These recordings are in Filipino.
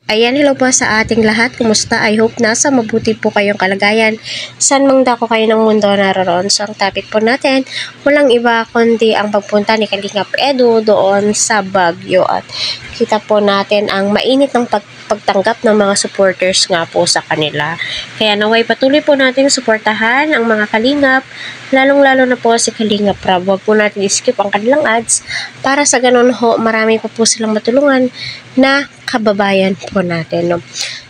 Ayan, hello po sa ating lahat. Kumusta? I hope nasa mabuti po kayong kalagayan. San mang dako kayo ng mundo naroon. So, ang topic po natin, walang iba kundi ang pagpunta ni Kalingap Edu doon sa Baguio. At kita po natin ang mainit ng pagtanggap ng mga supporters nga po sa kanila. Kaya naway patuloy po natin suportahan ang mga Kalingap, lalong-lalo na po si Kalingap Rab. Huwag po natin i-skip ang kanilang ads para sa ganun ho, marami po silang matulungan na kababayan po natin, no?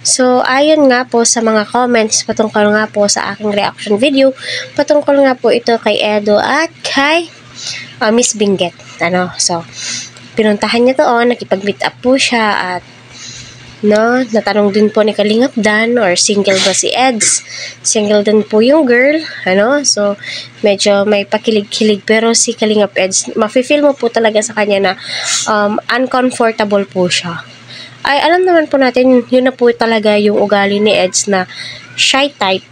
So, ayon nga po sa mga comments patungkol nga po sa aking reaction video, patungkol nga po ito kay Edu at kay Miss Benguet. So, pinuntahan niya doon, nakipag-meet up po siya at natanong din po ni Kalingap Dan or single ba si Eds. Single din po yung girl, So, medyo may pakilig-kilig pero si Kalingap Eds, mafe-feel mo po talaga sa kanya na uncomfortable po siya. Ay, alam naman po natin, yun na po talaga yung ugali ni Eds na shy type.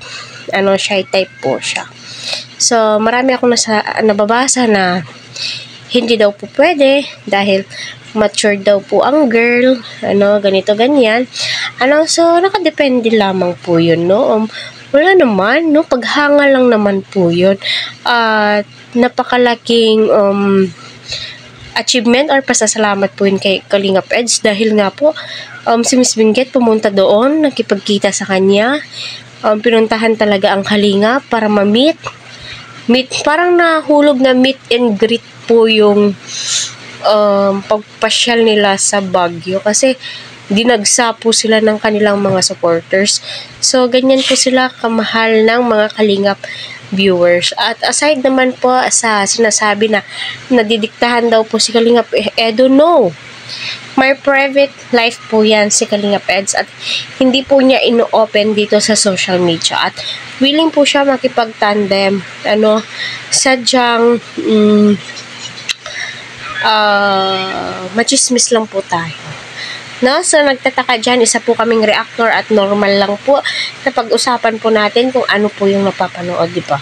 Shy type po siya. So, marami akong nababasa na hindi daw po pwede dahil mature daw po ang girl, ganito, ganyan. So, nakadepende lamang po yun, wala naman, paghanga lang naman po yun. Napakalaking, achievement or pasasalamat po yun kay Kalingap Eds dahil nga po si Miss Benguet pumunta doon, nakipagkita sa kanya, pinuntahan talaga ang Kalingap para ma-meet, parang nahulog na meet and greet po yung pagpasyal nila sa Baguio kasi dinagsa po sila ng kanilang mga supporters. So, ganyan po sila kamahal ng mga Kalingap viewers. At aside naman po sa sinasabi na nadidiktahan daw po si Kalingap Edu, no. May private life po yan si Kalingap Eds at hindi po niya ino-open dito sa social media at willing po siya makipag-tandem. Sadyang machismis lang po tayo. So, nagtataka dyan, isa po kaming reactor at normal lang po na pag-usapan po natin kung ano po yung napapanood, di ba?